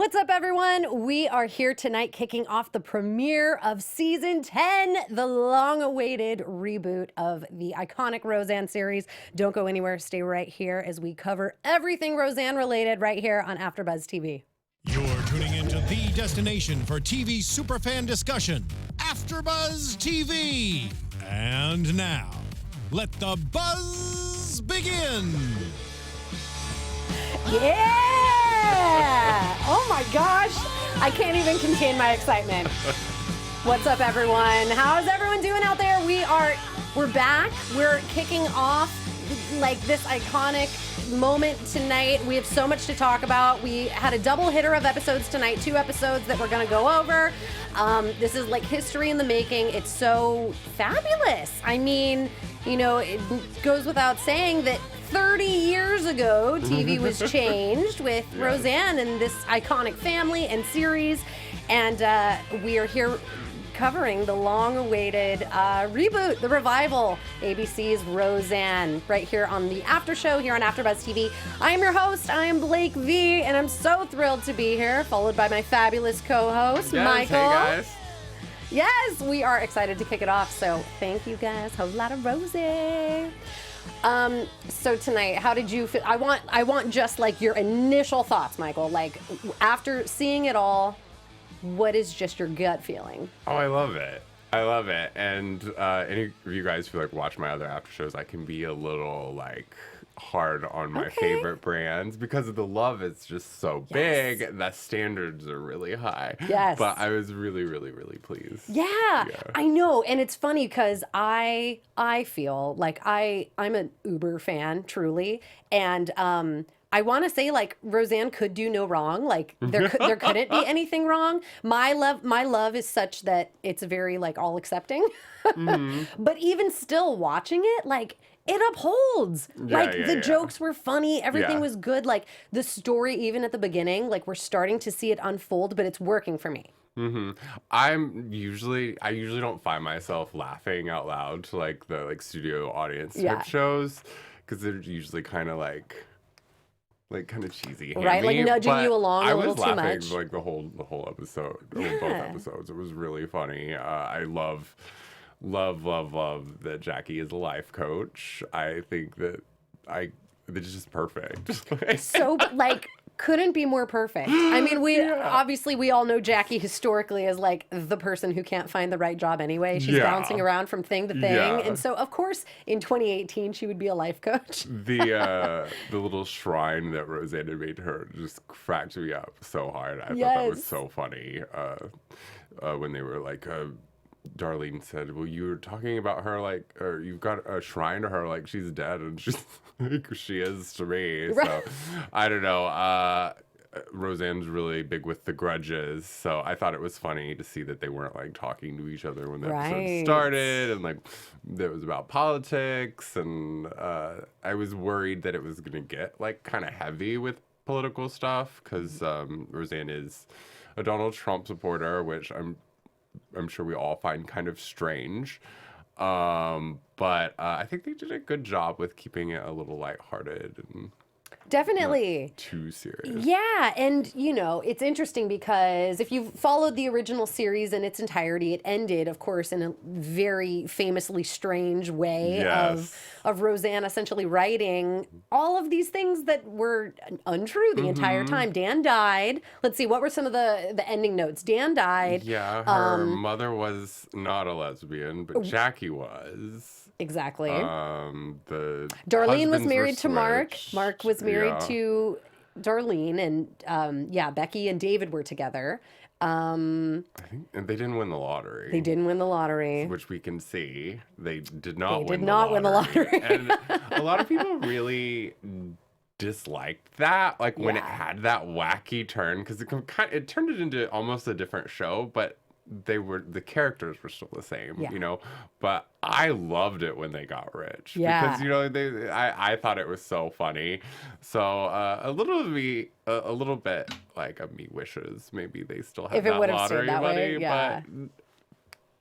What's up, everyone? We are here tonight kicking off the premiere of Season 10, the long-awaited reboot of the iconic Roseanne series. Don't go anywhere. Stay right here as we cover everything Roseanne-related right here on AfterBuzz TV. You're tuning into the destination for TV superfan discussion, AfterBuzz TV. And now, let the buzz begin. Yeah! Oh my gosh! I can't even contain my excitement. What's up, everyone? How's everyone doing out there? We're back. We're kicking off like this iconic moment tonight. We have so much to talk about. We had a double hitter of episodes tonight, 2 episodes that we're going to go over. This is like history in the making. It's so fabulous. I mean, you know, it goes without saying that 30 years ago, TV was changed with Roseanne and this iconic family and series. And we are here covering the long-awaited reboot, the revival, ABC's Roseanne, right here on the After Show here on AfterBuzz TV. I am your host. I am Blake V, and I'm so thrilled to be here, followed by my fabulous co-host, Michael. Hey guys. Yes, we are excited to kick it off, so thank you guys. Whole lot of Rosie. So tonight, how did you feel? I want just like your initial thoughts, Michael. Like after seeing it all, what is just your gut feeling? Oh, I love it. I love it. And any of you guys who like watch my other after shows, I can be a little like hard on my favorite brands because of the love is just so big. The standards are really high. Yes. But I was really, really, really pleased. Yeah, I know. And it's funny because I feel like I'm an Uber fan, truly. And I want to say like Roseanne could do no wrong. Like there couldn't be anything wrong. My love is such that it's very like all accepting. But even still watching it, like it upholds. The jokes were funny. Everything was good. Like the story, even at the beginning, like we're starting to see it unfold, but it's working for me. I usually don't find myself laughing out loud to like the like studio audience type shows because they're usually kind of like kind of cheesy, right? Like nudging you along a little too much. I was laughing like the whole episode, both episodes. It was really funny. I love that Jackie is a life coach. I think that it's just perfect. So like couldn't be more perfect. I mean, obviously we all know Jackie historically as like the person who can't find the right job anyway. She's bouncing around from thing to thing. And so of course in 2018 she would be a life coach. The little shrine that Roseanne had made her just cracked me up so hard. I thought that was so funny. When they were like Darlene said, well, you were talking about her like, or you've got a shrine to her like she's dead, and she's like, she is to me. Right. So, I don't know. Roseanne's really big with the grudges, so I thought it was funny to see that they weren't like talking to each other when the episode started, and like it was about politics, and I was worried that it was gonna get like kind of heavy with political stuff because Roseanne is a Donald Trump supporter, which I'm sure we all find kind of strange. But I think they did a good job with keeping it a little lighthearted and definitely not too serious. Yeah, and you know, it's interesting because if you've followed the original series in its entirety, it ended, of course, in a very famously strange way of Roseanne essentially writing all of these things that were untrue the entire time. Dan died. Let's see, what were some of the ending notes? Dan died. Yeah, her mother was not a lesbian, but Jackie was. Exactly. Darlene was married to Mark. Mark was married to Darlene, and Becky and David were together. I think, and they didn't win the lottery. They didn't win the lottery, which we can see. They did not win the lottery. And a lot of people really disliked that, like when it had that wacky turn, because it turned it into almost a different show, but the characters were still the same, you know, but I loved it when they got rich because, you know, I thought it was so funny. So a little bit like of me wishes maybe they still have that lottery money, but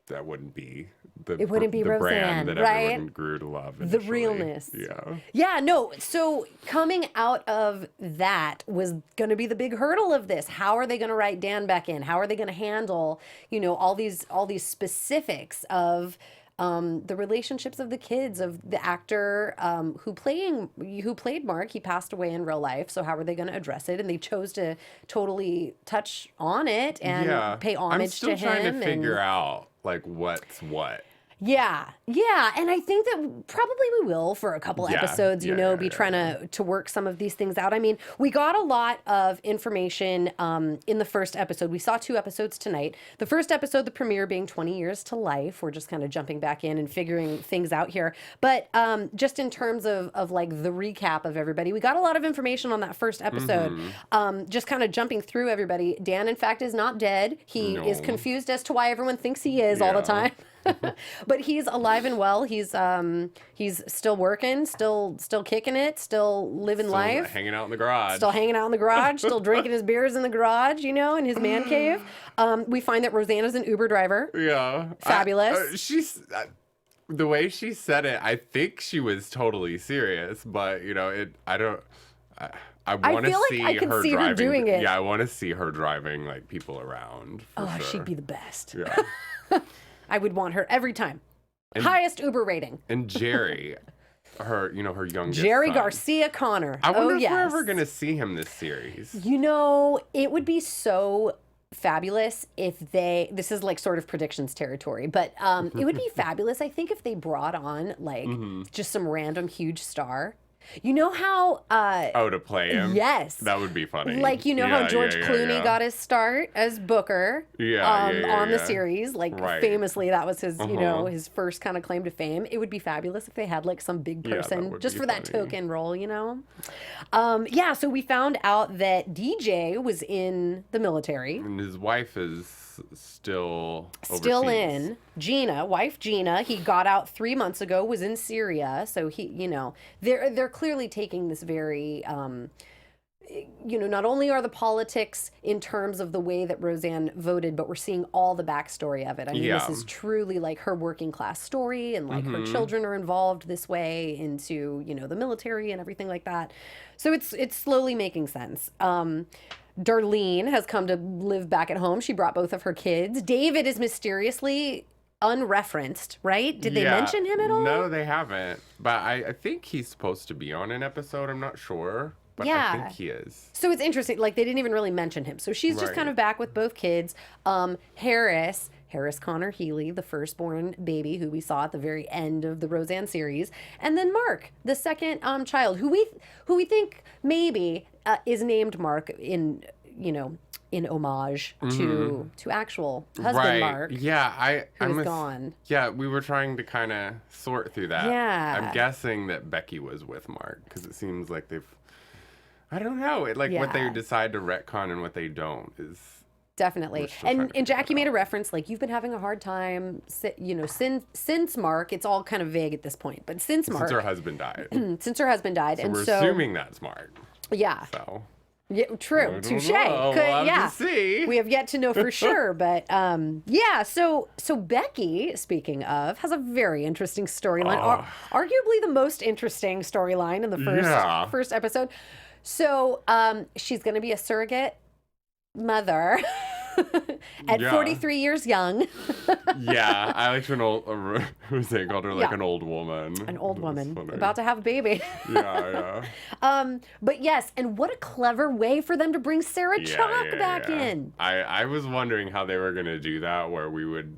that wouldn't be the Roseanne, brand that right? everyone grew to love The initially. realness. Yeah. Yeah, no. So coming out of that was going to be the big hurdle of this. How are they going to write Dan back in? How are they going to handle, all these specifics of the relationships of the kids, of the actor who played Mark? He passed away in real life. So how are they going to address it? And they chose to totally touch on it and pay homage to him. I'm still trying to figure out like what's what. Yeah, and I think that probably we will for a couple episodes, be trying to work some of these things out. I mean, we got a lot of information in the first episode. We saw 2 episodes tonight. The first episode, the premiere being 20 Years to Life. We're just kind of jumping back in and figuring things out here. But just in terms of like the recap of everybody, we got a lot of information on that first episode. Just kind of jumping through everybody. Dan, in fact, is not dead. He is confused as to why everyone thinks he is all the time. But he's alive and well. He's still working, still kicking it, still living life. Hanging out in the garage. Still hanging out in the garage, still drinking his beers in the garage, in his man cave. We find that Roseanne is an Uber driver. Yeah. Fabulous. She's the way she said it, I think she was totally serious, but I want to see I could her see driving. her doing it. Yeah, I want to see her driving like people around. For sure. She'd be the best. Yeah. I would want her every time. Highest Uber rating. And Jerry, her youngest Jerry son. Garcia Connor. I wonder if we're ever going to see him this series. It would be so fabulous if this is like sort of predictions territory, but it would be fabulous, I think, if they brought on like just some random huge star. You know how to play him? Yes. That would be funny. Like, how George Clooney got his start as Booker on the series. Like, famously, that was his, his first kind of claim to fame. It would be fabulous if they had, like, some big person just for that token role, so we found out that DJ was in the military. And his wife is still in. Wife Gina, he got out 3 months ago, was in Syria. So he, they're clearly taking this very, not only are the politics in terms of the way that Roseanne voted, but we're seeing all the backstory of it. I mean, this is truly like her working class story, and like her children are involved this way into, the military and everything like that. So it's slowly making sense. Darlene has come to live back at home. She brought both of her kids. David is mysteriously unreferenced, right? Did they mention him at all? No, they haven't. But I think he's supposed to be on an episode. I'm not sure. But I think he is. So it's interesting. Like, they didn't even really mention him. So she's just kind of back with both kids. Harris Connor Healy, the firstborn baby who we saw at the very end of the Roseanne series. And then Mark, the second child, who we think maybe is named Mark in homage to actual husband Mark. Yeah, who's gone. Yeah, we were trying to kind of sort through that. Yeah. I'm guessing that Becky was with Mark because it seems like I don't know. What they decide to retcon and what they don't is definitely. And Jackie made a reference, like, you've been having a hard time, since Mark. It's all kind of vague at this point, but since her husband died. Since her husband died, so and we're assuming that's Mark. Yeah. So. Yeah, true. Touche. We'll have to see. We have yet to know for sure, but So Becky, speaking of, has a very interesting storyline. Arguably the most interesting storyline in the first episode. So she's going to be a surrogate mother at 43 years young. Yeah, I like when they called her like an old woman. An old woman about to have a baby. Yeah. But yes, and what a clever way for them to bring Sarah Chalk back in. I was wondering how they were going to do that, where we would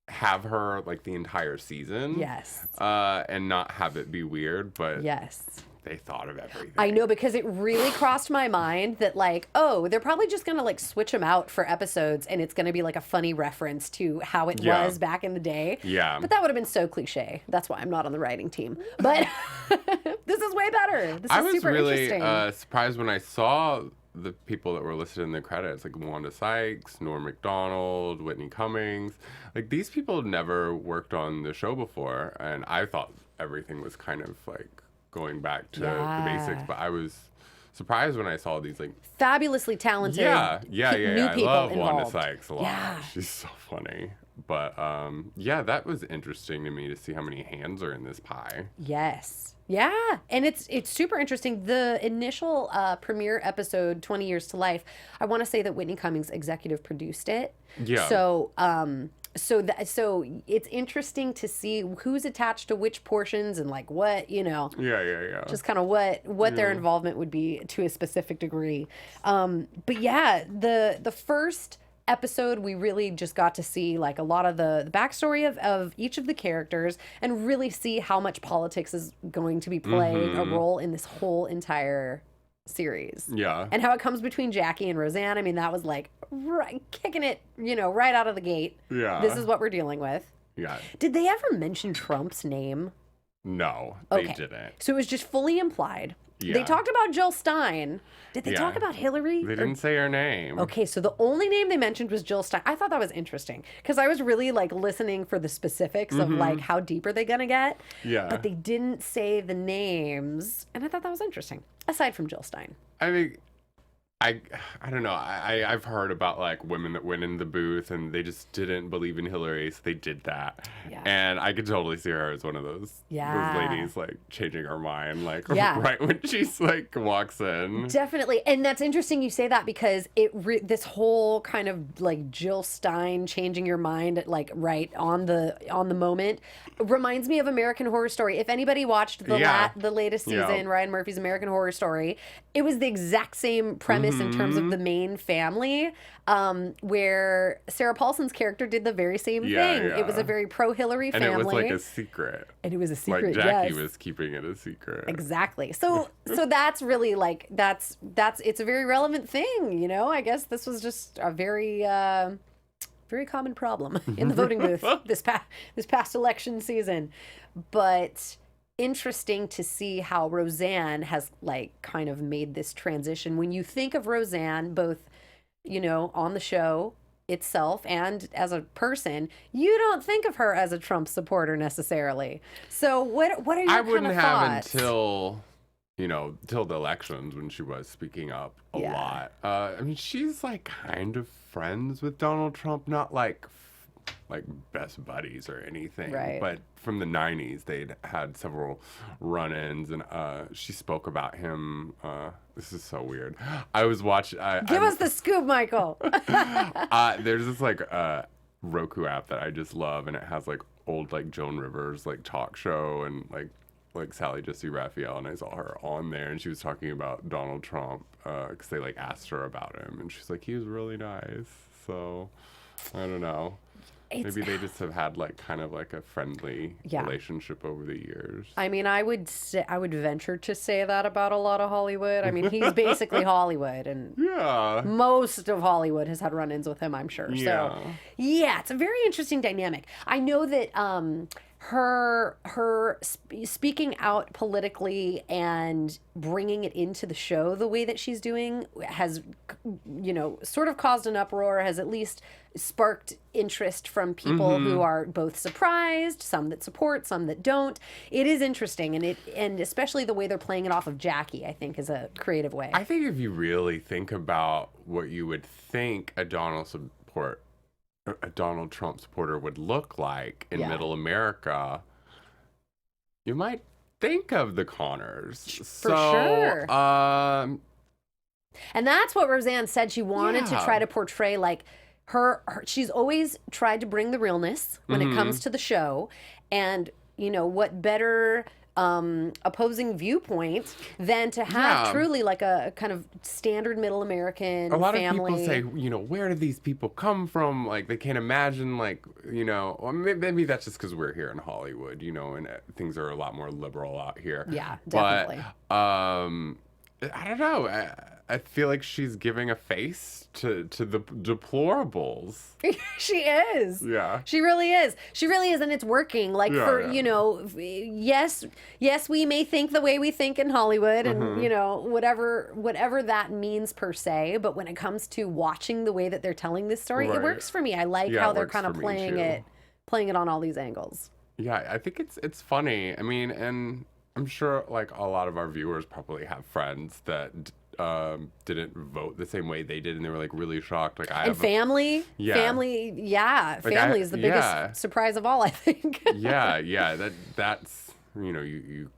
have her like the entire season. Yes. And not have it be weird, but yes. They thought of everything. I know, because it really crossed my mind that, like, they're probably just going to, like, switch them out for episodes, and it's going to be, like, a funny reference to how it was back in the day. Yeah. But that would have been so cliche. That's why I'm not on the writing team. But this is way better. This is super interesting. I was really surprised when I saw the people that were listed in the credits, like Wanda Sykes, Norm Macdonald, Whitney Cummings. Like, these people never worked on the show before, and I thought everything was kind of, like, going back to the basics, but I was surprised when I saw these like fabulously talented new people I love involved. Wanda Sykes a lot. Yeah. She's so funny. But yeah, that was interesting to me to see how many hands are in this pie. Yes. Yeah. And it's super interesting. The initial premiere episode, 20 Years to Life, I want to say that Whitney Cummings executive produced it. Yeah. So so it's interesting to see who's attached to which portions and like what, Yeah. just kind of what their involvement would be to a specific degree. But yeah, the first episode we really just got to see like a lot of the backstory of each of the characters and really see how much politics is going to be playing a role in this whole entire series. Yeah. And how it comes between Jackie and Roseanne. I mean, that was like kicking it, right out of the gate. Yeah. This is what we're dealing with. Yeah. Did they ever mention Trump's name? No, they didn't. So it was just fully implied. Yeah. They talked about Jill Stein. Did they talk about Hillary? They didn't say her name. Okay, so the only name they mentioned was Jill Stein. I thought that was interesting because I was really like listening for the specifics of like how deep are they gonna get. Yeah. But they didn't say the names, and I thought that was interesting. Aside from Jill Stein. I mean, I don't know. I've heard about like women that went in the booth and they just didn't believe in Hillary, so they did that. Yeah. And I could totally see her as one of those ladies like changing her mind like right when she's like walks in. Definitely. And that's interesting you say that because this whole kind of like Jill Stein changing your mind at like right on the moment reminds me of American Horror Story. If anybody watched the latest season, Ryan Murphy's American Horror Story, it was the exact same premise in terms of the main family, where Sarah Paulson's character did the very same thing. Yeah. It was a very pro-Hillary family. And it was like a secret. And it was a secret, like Jackie yes. was keeping it a secret. Exactly. So that's really like that's it's a very relevant thing, I guess this was just a very very common problem in the voting booth this past election season. But interesting to see how Roseanne has like kind of made this transition. When you think of Roseanne, both, on the show itself and as a person, you don't think of her as a Trump supporter necessarily. So what are your I wouldn't kind of have thoughts? until till the elections when she was speaking up a lot. I mean, she's like kind of friends with Donald Trump, not like best buddies or anything. Right. But from the 90s, they'd had several run-ins, and she spoke about him. This is so weird. I was watching. Give us the scoop, Michael. There's this like Roku app that I just love, and it has like old like Joan Rivers like talk show and like Sally Jesse Raphael, and I saw her on there, and she was talking about Donald Trump because they like asked her about him, and she's like, he was really nice. So I don't know. Maybe they just have had like kind of like a friendly relationship over the years. I mean, I would venture to say that about a lot of Hollywood. I mean, he's basically Hollywood, and most of Hollywood has had run-ins with him, I'm sure. Yeah. So, yeah, it's a very interesting dynamic. I know that her speaking out politically and bringing it into the show the way that she's doing has, sort of caused an uproar, has at least sparked interest from people who are both surprised, some that support, some that don't. It is interesting, and especially the way they're playing it off of Jackie, I think, is a creative way. I think if you really think about what you would think a Donald Trump supporter would look like in middle America, you might think of the Connors. For sure. And that's what Roseanne said. She wanted to try to portray like her she's always tried to bring the realness when it comes to the show. And, what better opposing viewpoint than to have truly like a kind of standard middle American family. A lot of people say, where do these people come from? Like, they can't imagine, like, well, maybe that's just because we're here in Hollywood, and things are a lot more liberal out here. Yeah, definitely. But, I don't know. I feel like she's giving a face to the deplorables. She is. Yeah. She really is. She really is, and it's working. Like yes, we may think the way we think in Hollywood, and whatever that means per se. But when it comes to watching the way that they're telling this story, it works for me. I like how they're kind of playing it on all these angles. Yeah, I think it's funny. I mean, and I'm sure like a lot of our viewers probably have friends that didn't vote the same way they did, and they were like really shocked. Like Family, Family is the biggest surprise of all, I think. That's you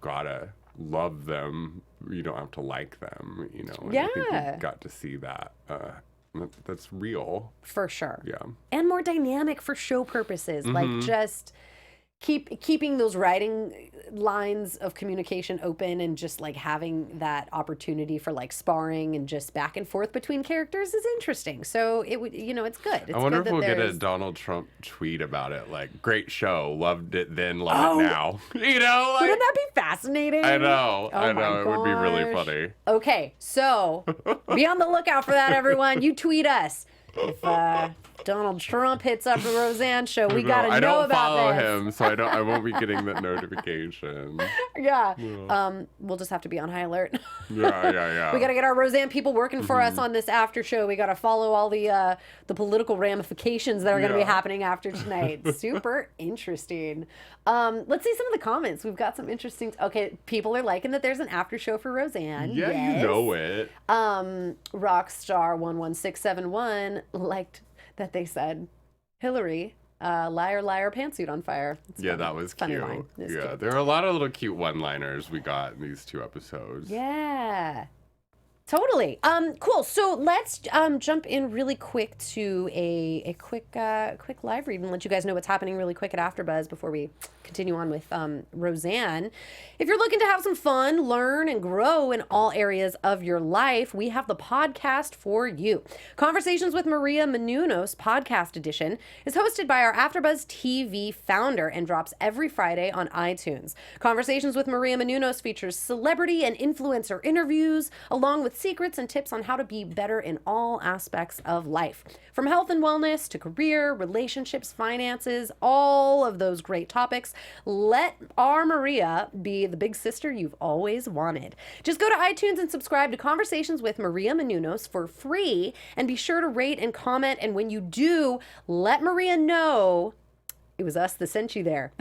gotta love them. You don't have to like them, And I think we got to see that. That's real. For sure. Yeah. And more dynamic for show purposes. Like just keeping those writing lines of communication open and just like having that opportunity for like sparring and just back and forth between characters is interesting. So it would, it's good. It's I wonder good if we'll get a Donald Trump tweet about it. Like, great show, loved it then, love it now. Wouldn't that be fascinating? I know. Oh I know. my It would be really funny. Okay, so be on the lookout for that, everyone. You tweet us. If Donald Trump hits up the Roseanne show, we gotta know about this. I don't follow him, so I won't be getting that notification. Yeah. We'll just have to be on high alert. Yeah. We gotta get our Roseanne people working for us on this after show. We gotta follow all the political ramifications that are gonna be happening after tonight. Super interesting. Let's see some of the comments. We've got some interesting. Okay, people are liking that there's an after show for Roseanne. Yeah, yes. You know it. Rockstar11671 liked that they said Hillary, liar, liar, pantsuit on fire. It's yeah, funny. that was Funny cute. line. Yeah, Cute. there are a lot of little cute one-liners we got in these 2 episodes. Yeah. Totally. Cool. So let's jump in really quick to a quick live read and let you guys know what's happening really quick at AfterBuzz before we continue on with Roseanne. If you're looking to have some fun, learn, and grow in all areas of your life, we have the podcast for you. Conversations with Maria Menounos podcast edition is hosted by our AfterBuzz TV founder and drops every Friday on iTunes. Conversations with Maria Menounos features celebrity and influencer interviews, along with secrets and tips on how to be better in all aspects of life. From health and wellness to career, relationships, finances, all of those great topics. Let our Maria be the big sister you've always wanted. Just go to iTunes and subscribe to Conversations with Maria Menounos for free, and be sure to rate and comment. And when you do, let Maria know it was us that sent you there.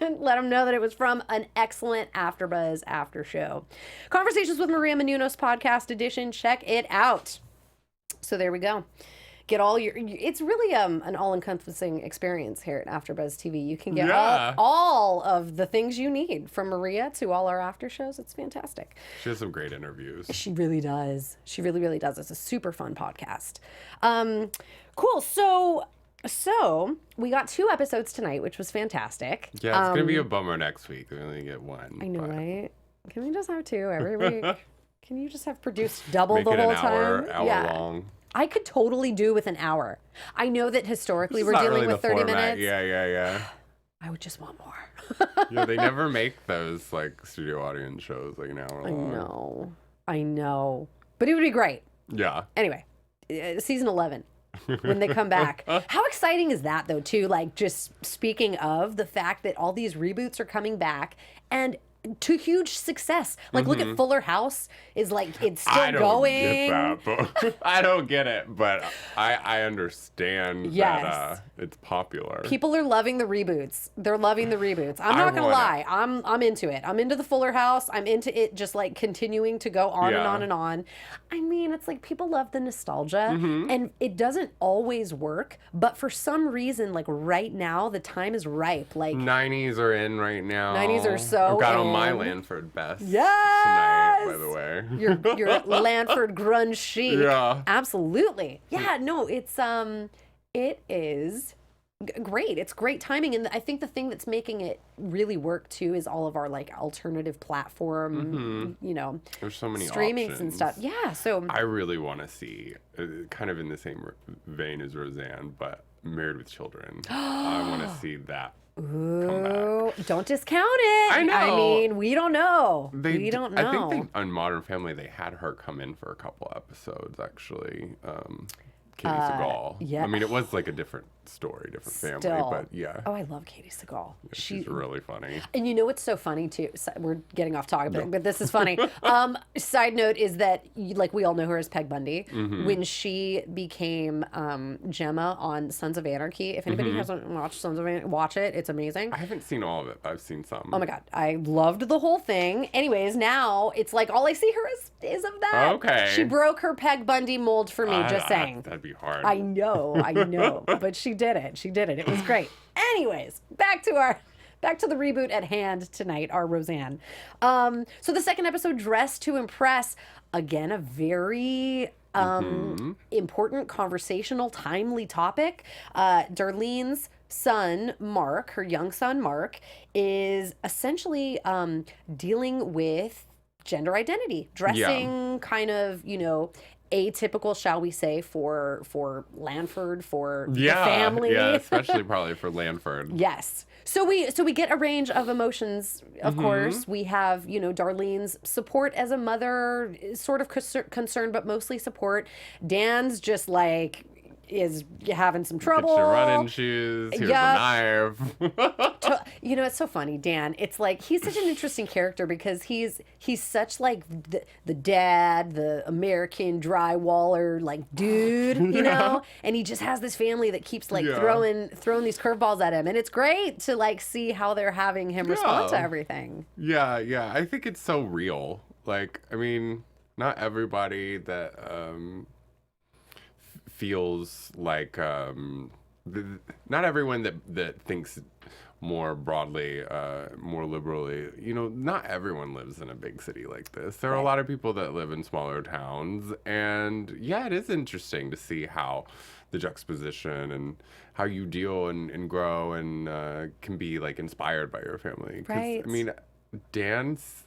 Let them know that it was from an excellent AfterBuzz after show. Conversations with Maria Menounos podcast edition. Check it out. So there we go. Get all your, it's really an all-encompassing experience here at AfterBuzz TV. You can get all of the things you need from Maria to all our after shows. It's fantastic. She has some great interviews. She really does. She really, really does. It's a super fun podcast. Cool. So we got 2 episodes tonight, which was fantastic. Yeah, it's going to be a bummer next week. We only get 1. I know, right? Can we just have 2 every week? Can you just have produced double the whole time? Hour long. I could totally do with an hour. I know that historically we're dealing with 30 minutes. Yeah. I would just want more. Yeah, they never make those like studio audience shows like an hour long. I know. But it would be great. Yeah. Anyway, season 11. When they come back. How exciting is that though too? Like just speaking of the fact that all these reboots are coming back and to huge success. Like look at Fuller House is like it's still going. I don't get it, but I understand that it's popular. People are loving the reboots. They're loving the reboots. I'm not gonna lie. I'm into it. I'm into the Fuller House. I'm into it just like continuing to go on and on and on. I mean, it's like people love the nostalgia and it doesn't always work, but for some reason, like right now, the time is ripe. Like 90s are in right now. 90s are so I've got on my Lanford best yes! tonight, by the way. Your Lanford grunge chic. Yeah. Absolutely. Yeah, no, it is great. It's great timing. And I think the thing that's making it really work too is all of our like alternative platform, there's so many streamings options and stuff. Yeah. So I really want to see, kind of in the same vein as Roseanne, but Married with Children. I want to see that. Ooh, don't discount it. I know. I mean, we don't know. We don't know. I think on Modern Family, they had her come in for a couple episodes, actually. Katie Sagal. Yeah. I mean, it was like a different story, different family, Still. but yeah. Oh, I love Katie Sagal. She's really funny. And you know what's so funny too? We're getting off topic, but this is funny. Side note is that, like, we all know her as Peg Bundy. When she became Gemma on Sons of Anarchy, if anybody hasn't watched Sons of Anarchy, watch it. It's amazing. I haven't seen all of it, but I've seen some. Oh my God, I loved the whole thing. Anyways, now it's like all I see her is of that. Okay. She broke her Peg Bundy mold for me, just saying. That'd be hard. I know, but she did it. She did it. It was great. Anyways, back to the reboot at hand tonight, our Roseanne. So the second episode, Dress to Impress, again, a very important, conversational, timely topic. Darlene's son, Mark, her young son, Mark, is essentially dealing with gender identity, dressing kind of, atypical, shall we say, for Lanford, for the family. Yeah, especially probably for Lanford. Yes. So we get a range of emotions, of course. We have, Darlene's support as a mother, sort of concerned, but mostly support. Dan's just like is having some trouble. Get your running shoes. Here's a knife. It's so funny, Dan. It's like he's such an interesting character because he's such like the dad, the American drywaller like dude, and he just has this family that keeps like throwing these curveballs at him, and it's great to like see how they're having him respond to everything. Yeah. I think it's so real. Like, I mean, not everybody that feels like not everyone that thinks more broadly, more liberally, not everyone lives in a big city like this. There are a lot of people that live in smaller towns, and it is interesting to see how the juxtaposition and how you deal and grow and can be like inspired by your family. 'Cause, right. I mean, Dan's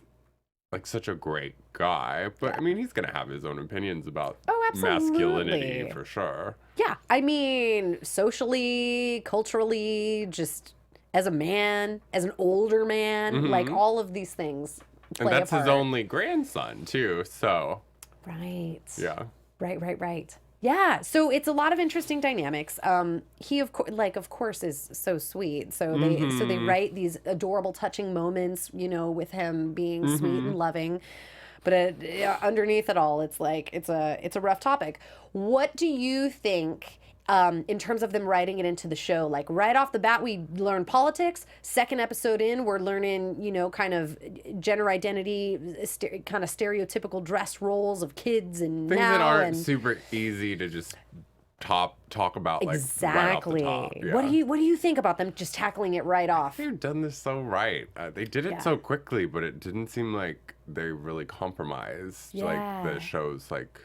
like such a great guy, but I mean, he's gonna have his own opinions about masculinity for sure. Yeah, I mean, socially, culturally, just as a man, as an older man, like all of these things play And that's a part. his only grandson too, so. Right. Yeah. Right. Yeah, so it's a lot of interesting dynamics. He of course is so sweet. So they write these adorable, touching moments, with him being sweet and loving. But underneath it all, it's like it's a rough topic. What do you think? In terms of them writing it into the show, like right off the bat, we learn politics. Second episode in, we're learning, kind of gender identity, kind of stereotypical dress roles of kids and things now that aren't super easy to just talk about exactly. Like right off the top. Yeah. What do you think about them just tackling it right off? They've done this so right. They did it so quickly, but it didn't seem like they really compromised. Like the show's like.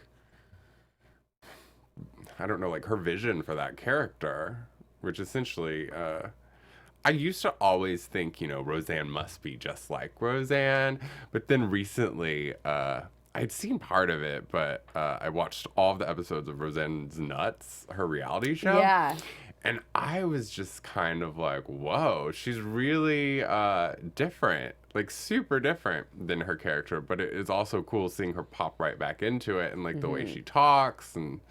I don't know, like her vision for that character, which essentially, I used to always think, Roseanne must be just like Roseanne. But then recently, I'd seen part of it, but I watched all of the episodes of Roseanne's Nuts, her reality show. Yeah. And I was just kind of like, whoa, she's really different, like super different than her character. But it is also cool seeing her pop right back into it and like the way she talks and.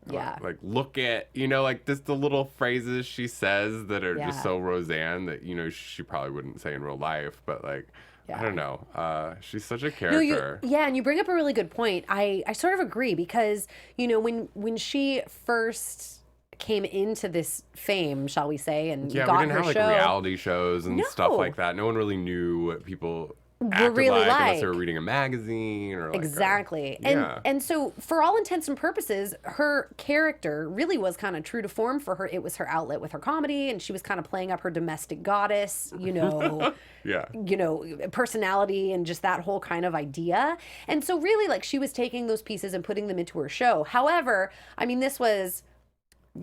Like look at, like just the little phrases she says that are just so Roseanne that, she probably wouldn't say in real life. But like, I don't know. She's such a character. And you bring up a really good point. I sort of agree because, when she first came into this fame, shall we say, and got we didn't her have show. Like reality shows and stuff like that. No one really knew what people we're really like unless they were reading a magazine or like exactly. And so for all intents and purposes, her character really was kind of true to form for her. It was her outlet with her comedy, and she was kind of playing up her domestic goddess, personality and just that whole kind of idea. And so really like she was taking those pieces and putting them into her show. However, I mean, this was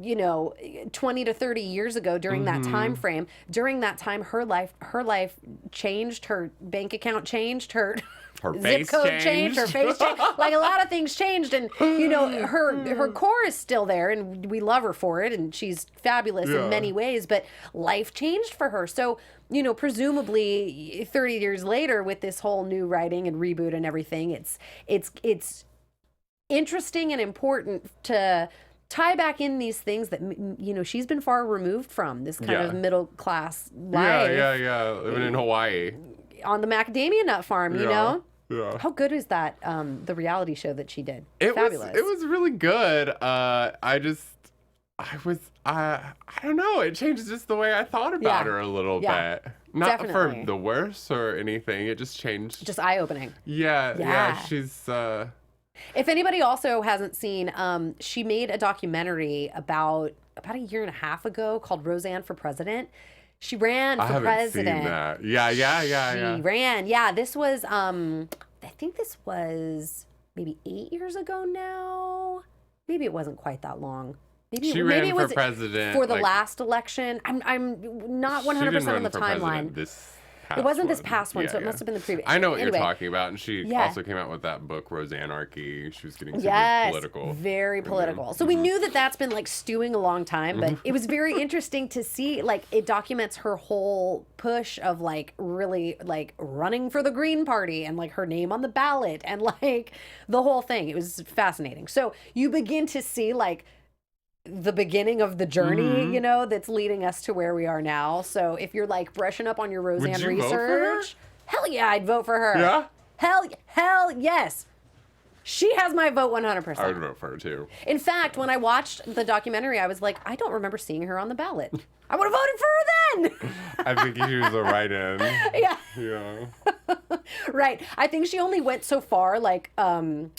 20 to 30 years ago during that time frame. During that time, her life changed, her bank account changed, her zip code changed, her face changed. Like a lot of things changed, and her core is still there, and we love her for it, and she's fabulous in many ways. But life changed for her, so presumably 30 years later, with this whole new writing and reboot and everything, it's interesting and important to tie back in these things that, she's been far removed from, this kind of middle class life. Yeah. Living in Hawaii. On the macadamia nut farm, you know? Yeah. How good is that, the reality show that she did? It Fabulous. was really good. I don't know. It changed just the way I thought about her a little bit. Not definitely. for the worse or anything. It just changed. Just eye-opening. Yeah. She's... If anybody also hasn't seen, she made a documentary about a year and a half ago called Roseanne for President. She ran for president. I haven't seen that. Yeah. She ran. Yeah, this was, I think this was maybe 8 years ago now. Maybe it wasn't quite that long. She ran for president for the last election. I'm not 100% on the timeline. It wasn't this past one, so it must have been the previous. I know what you're talking about, and she also came out with that book, Roseanne-archy. She was getting super political. Very political. So we knew that that's been like stewing a long time, but it was very interesting to see, like, it documents her whole push of like really like running for the Green Party and like her name on the ballot and like the whole thing. It was fascinating. So you begin to see like the beginning of the journey, that's leading us to where we are now. So if you're like brushing up on your Roseanne research, hell yeah, I'd vote for her. Yeah? Hell yes. She has my vote 100%. I would vote for her too. In fact, when I watched the documentary, I was like, I don't remember seeing her on the ballot. I would have voted for her then. I think she was a write-in. Yeah. Right. I think she only went so far, like, statewise,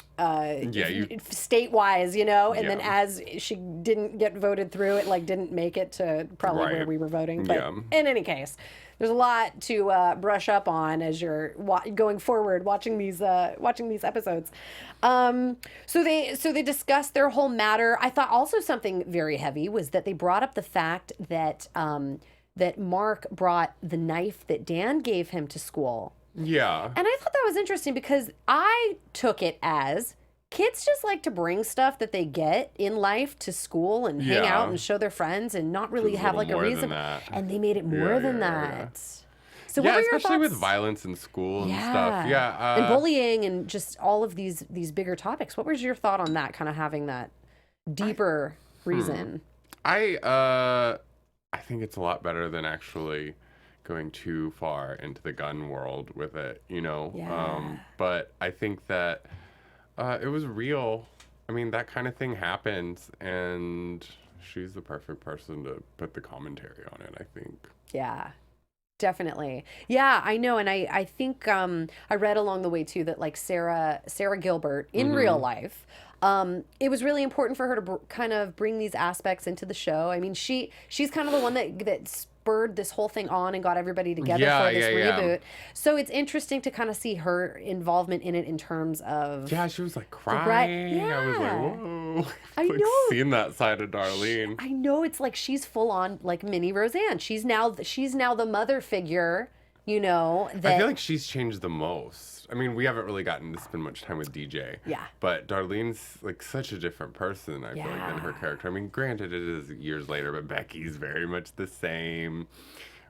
and then as she didn't get voted through, it like didn't make it to probably where we were voting. But in any case, there's a lot to brush up on as you're going forward, watching these episodes. So they discussed their whole matter. I thought also something very heavy was that they brought up the fact that that Mark brought the knife that Dan gave him to school. Yeah. And I thought that was interesting because I took it as kids just like to bring stuff that they get in life to school and hang out and show their friends and not really have like a reason. And they made it more than that. So what were your especially thoughts? with violence in school and stuff. Yeah. And bullying and just all of these bigger topics. What was your thought on that, kind of having that deeper reason? I think it's a lot better than actually going too far into the gun world with it, but I think that it was real. I mean, that kind of thing happens, and she's the perfect person to put the commentary on it, I think. Yeah, definitely. Yeah, I know. And I think I read along the way too that like Sarah Gilbert in real life, it was really important for her to kind of bring these aspects into the show. I mean, she's kind of the one that spurred this whole thing on and got everybody together for this reboot. So it's interesting to kind of see her involvement in it in terms of... Yeah, she was like crying. Yeah. I was like, whoa. I know. Seen that side of Darlene. I know. It's like she's full on like mini Roseanne. She's now the mother figure, that... I feel like she's changed the most. I mean, we haven't really gotten to spend much time with DJ. Yeah. But Darlene's like such a different person, I feel like, than her character. I mean, granted, it is years later, but Becky's very much the same.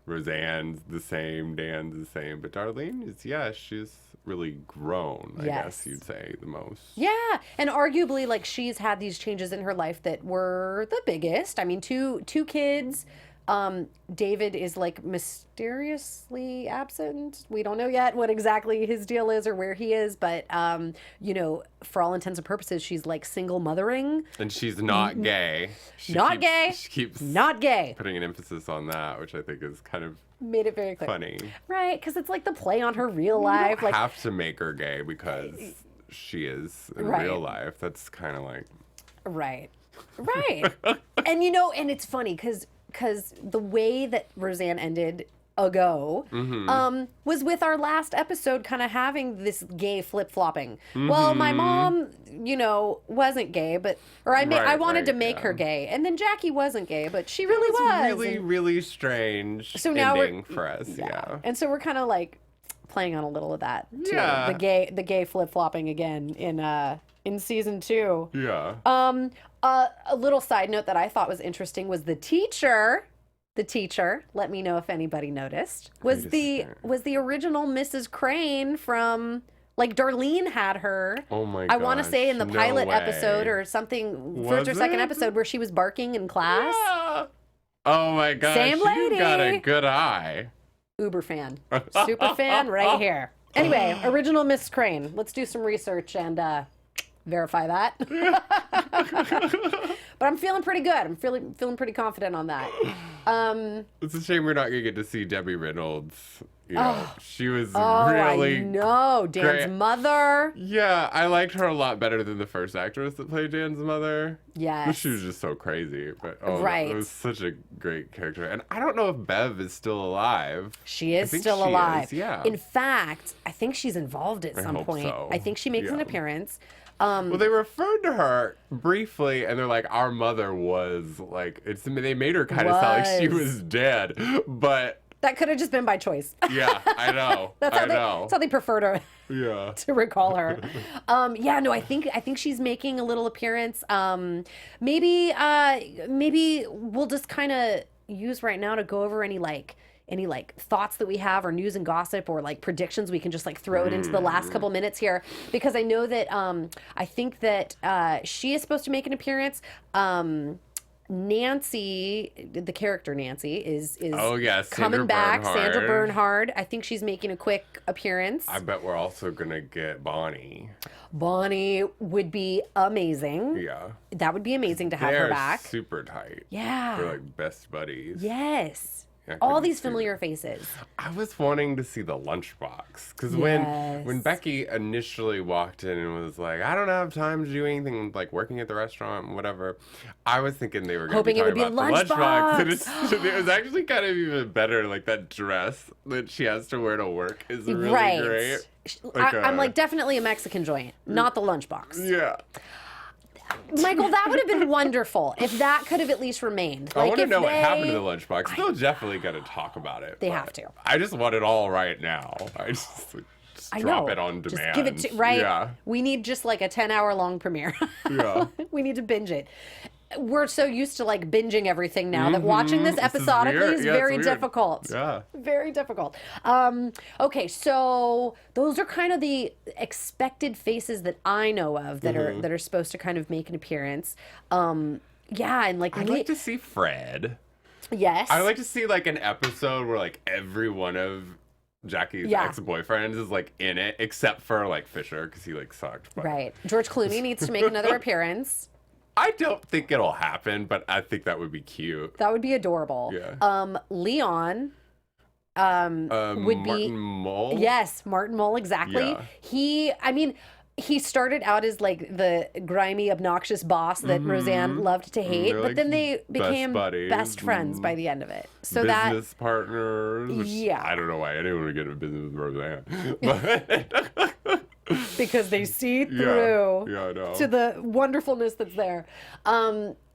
Roseanne's the same. Dan's the same. But Darlene is, she's really grown, I guess you'd say, the most. Yeah. And arguably, like, she's had these changes in her life that were the biggest. I mean, two kids. David is like mysteriously absent. We don't know yet what exactly his deal is or where he is, but for all intents and purposes, she's like single mothering. And she's not gay. She keeps not gay. Putting an emphasis on that, which I think is kind of made it very clear. Funny. Right, because it's like the play on her real life. You don't have to make her gay because she is in real life. That's kind of like... Right. And and it's funny because the way that Roseanne ended ago was with our last episode kind of having this gay flip-flopping. Well, my mom, wasn't gay, but I wanted to make her gay. And then Jackie wasn't gay, but she really was. Really, really strange ending for us. Yeah. And so we're kind of like playing on a little of that too. Yeah. The gay flip-flopping again in season 2. Yeah. A little side note that I thought was interesting was the teacher, let me know if anybody noticed, was the original Mrs. Crane from Like Darlene had her. Oh my I want to gosh, say in the no pilot way. episode or something, first or Was second it? episode where she was barking in class. Yeah. Oh my gosh. Same lady. You got a good eye. Uber fan. Super fan right here. Anyway, original Miss Crane. Let's do some research and verify that. But I'm feeling pretty good. I'm feeling pretty confident on that. It's a shame we're not gonna get to see Debbie Reynolds. You know, she was Oh, really I know. Dan's great. mother. Yeah, I liked her a lot better than the first actress that played Dan's mother. Yes. She was just so crazy. But Right. it was such a great character. And I don't know if Bev is still alive. She is think still she alive. is, yeah. In fact, I think she's involved at some hope point. so. I think she makes an Yeah. appearance. Well, they referred to her briefly, and they're like, "Our mother was like." They made her kind of sound like she was dead, but That could have just been by choice. yeah, I know. That's how they prefer to Yeah. to recall her. Yeah, no, I think she's making a little appearance. Maybe we'll just kind of use right now to go over any thoughts that we have or news and gossip or like predictions. We can just like throw it into the last couple minutes here, because I know that I think that she is supposed to make an appearance. Nancy, the character Nancy, is Oh yeah, coming back. Bernhard. Sandra Bernhard. I think she's making a quick appearance. I bet we're also gonna get Bonnie. Bonnie would be amazing. Yeah. That would be amazing to have They're her back. super tight. Yeah. They're like best buddies. Yes. Yeah, All couldn't these see familiar faces. I was wanting to see the lunchbox because Yes. when Becky initially walked in and was like, "I don't have time to do anything like working at the restaurant, whatever," I was thinking they were going to be Hoping it would talking be a about the lunchbox. And lunchbox. it was actually kind of even better. Like that dress that she has to wear to work is really Right. great. I'm like definitely a Mexican joint, not the lunchbox. Yeah. Michael, that would have been wonderful if that could have at least remained. I Like want to if know what happened to they- the lunchbox. They're definitely going to talk about it. They but have to. I just want it all right now. I just I drop know. it on demand. Just give it to right. Yeah. We need just like a 10-hour long premiere. Yeah. We need to binge it. We're so used to like binging everything now that watching this episodically weird. is Yeah, it's very weird. difficult. Yeah. Very difficult. Okay, so those are kind of the expected faces that I know of that are supposed to kind of make an appearance. Yeah, and like I'd like to see Fred. yes. I'd like to see like an episode where like every one of Jackie's ex-boyfriends is like in it, except for like Fisher because he like sucked. But Right. George Clooney needs to make another appearance. I don't think it'll happen, but I think that would be cute. That would be adorable. Yeah. Leon would be Martin Mull. Yes, Martin Mull, exactly. Yeah. He started out as like the grimy, obnoxious boss that Roseanne loved to hate, They're, but like, then they best became buddies best friends by the end of it. So Business partners. Which Yeah. I don't know why I didn't want to get into business with Roseanne. But because they see through yeah, I know. to the wonderfulness that's there.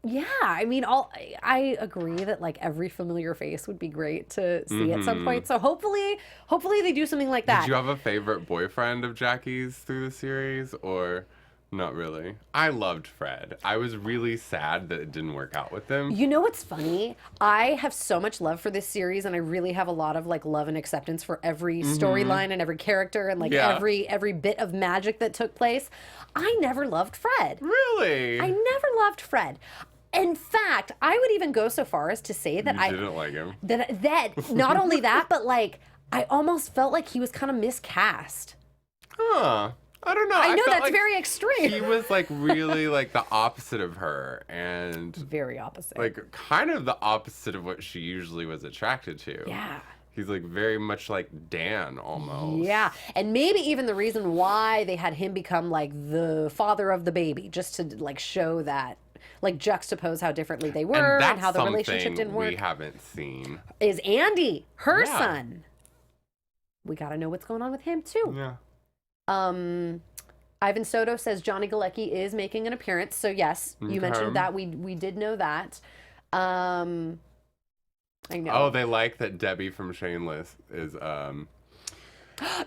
Yeah, I agree that like every familiar face would be great to see at some point. So hopefully they do something like that. Did you have a favorite boyfriend of Jackie's through the series, or not really? I loved Fred. I was really sad that it didn't work out with him. You know what's funny? I have so much love for this series, and I really have a lot of like love and acceptance for every storyline and every character and like every bit of magic that took place. I never loved Fred. Really? I never loved Fred. In fact, I would even go so far as to say that You didn't like him. that not only that, but like I almost felt like he was kind of miscast. Huh. I don't know. I know felt that's like very extreme. He was like really like the opposite of her, and Very opposite. like kind of the opposite of what she usually was attracted to. yeah. He's like very much like Dan almost. Yeah, and maybe even the reason why they had him become like the father of the baby, just to like show that, like juxtapose how differently they were And and, that's how the relationship something didn't work. we haven't seen. Is Andy, her Yeah. son. We got to know what's going on with him too. Yeah. Ivan Soto says Johnny Galecki is making an appearance. So yes, you mentioned that. We did know that. I know. Oh, they like that Debbie from Shameless is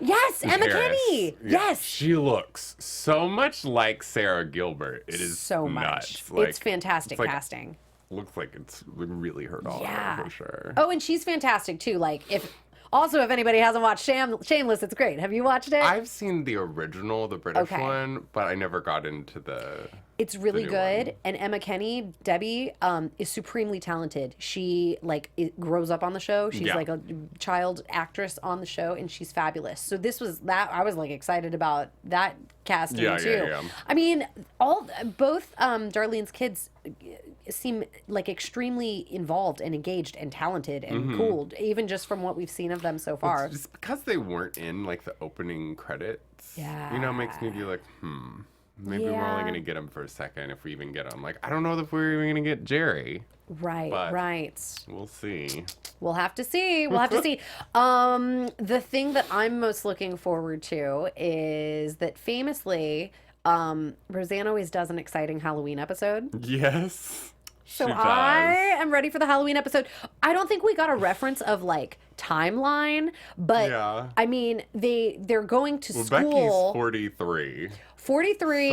yes, Emma Harris. Kenny. Yeah. Yes. She looks so much like Sarah Gilbert. It is So nuts. much. Like, it's fantastic it's like- casting. Looks like it's really her daughter Yeah. for sure. Oh, and she's fantastic too. Like if Also, if anybody hasn't watched Shameless, it's great. Have you watched it? I've seen the original, the British one, but I never got into the. It's really good. One. And Emma Kenny, Debbie, is supremely talented. She grows up on the show. She's like a child actress on the show, and she's fabulous. So this was that. I was like excited about that casting too. Yeah. I mean, both Darlene's kids seem like extremely involved and engaged and talented and cool, even just from what we've seen of them so far. Just because they weren't in like the opening credits, makes me be like, maybe we're only going to get him for a second if we even get him. Like, I don't know if we're even going to get Jerry. Right. We'll see. We'll have to see. The thing that I'm most looking forward to is that famously, Roseanne always does an exciting Halloween episode. Yes. So I am ready for the Halloween episode. I don't think we got a reference of like timeline, but I mean they're going to school. Becky's 43. 43.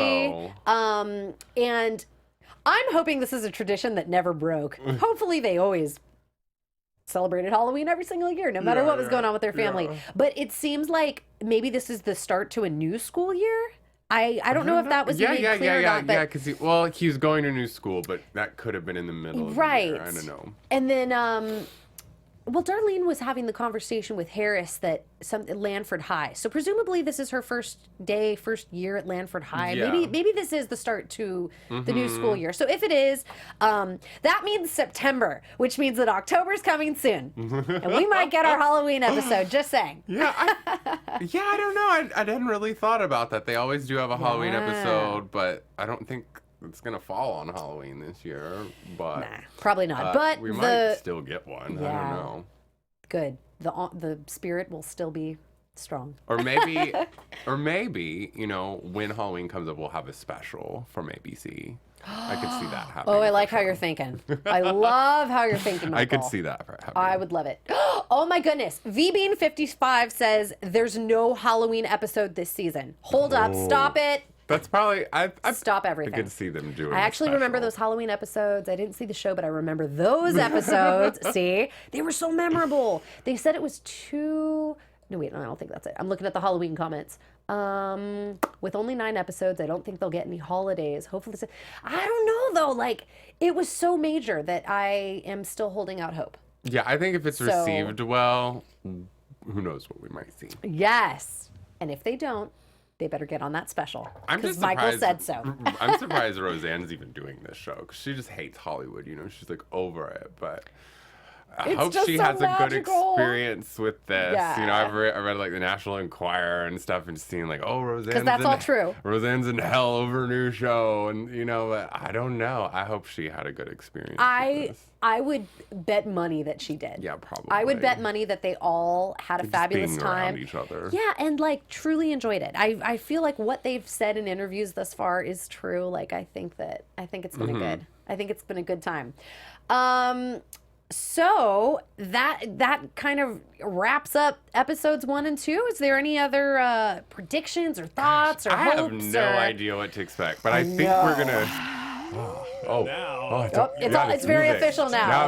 So. And I'm hoping this is a tradition that never broke. Hopefully they always celebrated Halloween every single year, no matter what was going on with their family. But it seems like maybe this is the start to a new school year. I don't know if that was clear or not. Yeah, because he was going to new school, but that could have been in the middle of the year. I don't know. And then, Darlene was having the conversation with Harris that Lanford High. So presumably this is her first year at Lanford High. Yeah. Maybe this is the start to the new school year. So if it is, that means September, which means that October's coming soon. And we might get our Halloween episode, just saying. Yeah, I don't know. I hadn't really thought about that. They always do have a Halloween episode, but I don't think it's going to fall on Halloween this year. But nah, probably not. But we might still get one. Yeah. I don't know. Good. The spirit will still be strong. Or maybe, when Halloween comes up, we'll have a special from ABC. I could see that happening. Oh, I like how you're thinking. I love how you're thinking, Michael. I could see that happening. I would love it. Oh my goodness. VBean55 says there's no Halloween episode this season. Hold up. Stop it. That's probably stop everything. I could see them doing. I actually remember those Halloween episodes. I didn't see the show, but I remember those episodes. See, they were so memorable. They said it was no, I don't think that's it. I'm looking at the Halloween comments. With only 9 episodes, I don't think they'll get any holidays. Hopefully, I don't know though. Like, it was so major that I am still holding out hope. Yeah, I think if it's received well, who knows what we might see. Yes, and if they don't, they better get on that special. Because Michael said so. I'm surprised Roseanne's even doing this show because she just hates Hollywood. She's like over it. But I hope she has a good experience with this. Yeah. I read like the National Enquirer and stuff and seeing like, Roseanne's because that's all true. Roseanne's in hell over a new show, and but I don't know. I hope she had a good experience. with this. I would bet money that she did. Yeah, probably. I would bet money that they all had a fabulous time. Around each other. Yeah, and like truly enjoyed it. I feel like what they've said in interviews thus far is true. Like I think it's been good. I think it's been a good time. So that kind of wraps up episodes 1 and 2. Is there any other predictions or thoughts or hopes? I have no idea what to expect, but I think we're gonna. It's very official now. Now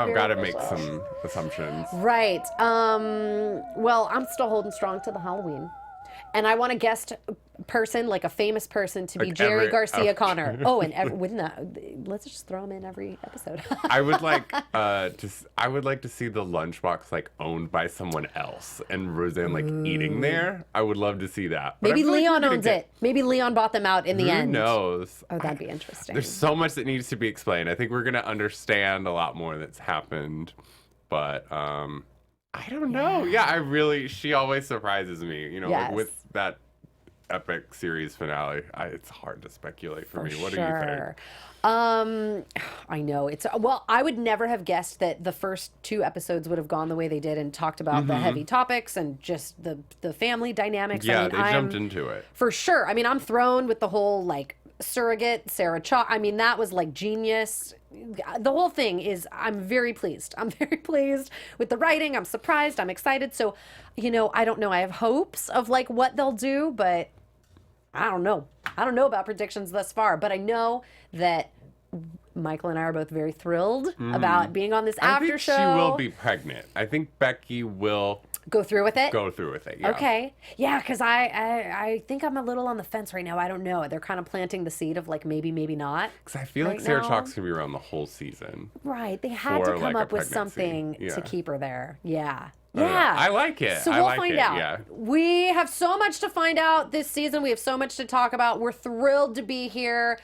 I've got to make some assumptions. Right. Well, I'm still holding strong to the Halloween. And I want a guest person, like a famous person, to be like Jerry Garcia Connor. Oh, and wouldn't that? Let's just throw him in every episode. I would like to see the lunchbox like owned by someone else, and Roseanne like eating there. I would love to see that. But maybe Leon owns it. Maybe Leon bought them out in the end. Who knows? Oh, that'd be interesting. There's so much that needs to be explained. I think we're gonna understand a lot more that's happened, but I don't know. Yeah, she always surprises me. Like with that epic series finale, it's hard to speculate for me. What do you think? I know I would never have guessed that the first 2 episodes would have gone the way they did and talked about the heavy topics and just the family dynamics. Yeah, they jumped into it. For sure. I mean, I'm thrown with the whole like surrogate, Sarah Chalk. I mean, that was like genius. The whole thing is, I'm very pleased. I'm very pleased with the writing. I'm surprised. I'm excited. So, I don't know. I have hopes of like what they'll do, but I don't know. I don't know about predictions thus far, but I know that Michael and I are both very thrilled about being on this after show. I think she will be pregnant. I think Becky will go through with it. Yeah. Okay. Yeah, because I think I'm a little on the fence right now. I don't know. They're kind of planting the seed of like maybe not. Because I feel like Sarah Chalke's gonna be around the whole season. Right. They had to come up with something to keep her there. Yeah. Yeah. I like it. So we'll find out. Yeah. We have so much to find out this season. We have so much to talk about. We're thrilled to be here,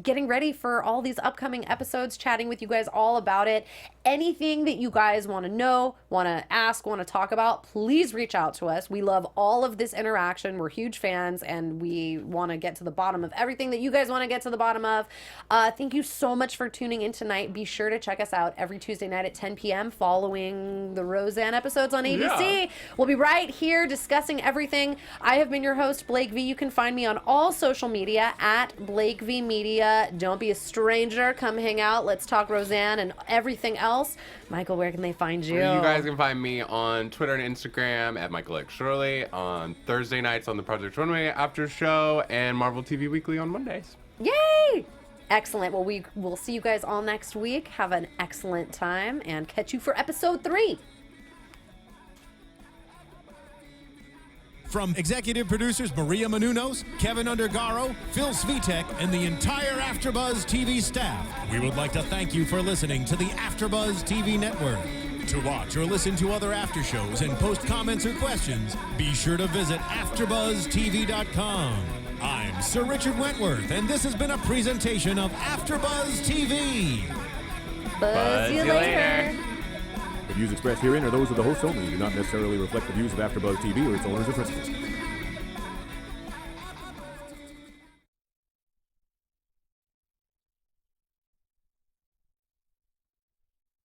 getting ready for all these upcoming episodes, chatting with you guys all about it. Anything that you guys want to know, want to ask, want to talk about, please reach out to us. We love all of this interaction. We're huge fans, and we want to get to the bottom of everything that you guys want to get to the bottom of. Thank you so much for tuning in tonight. Be sure to check us out every Tuesday night at 10 p.m. following the Roseanne episodes on ABC. Yeah. We'll be right here discussing everything. I have been your host, Blake V. You can find me on all social media at Blake V Media. Don't be a stranger. Come hang out. Let's talk Roseanne and everything else. Michael, where can they find you? You guys can find me on Twitter and Instagram at Michael X. Shirley, on Thursday nights on the Project Runway After Show, and Marvel TV Weekly on Mondays. Yay! Excellent. Well, we will see you guys all next week. Have an excellent time, and catch you for episode 3. From executive producers Maria Menounos, Keven Undergaro, Phil Svitek, and the entire AfterBuzz TV staff, we would like to thank you for listening to the AfterBuzz TV network. To watch or listen to other after shows and post comments or questions, be sure to visit AfterBuzzTV.com. I'm Sir Richard Wentworth, and this has been a presentation of AfterBuzz TV. Buzz you later. The views expressed herein are those of the hosts only and do not necessarily reflect the views of AfterBuzz TV or its owners or principals.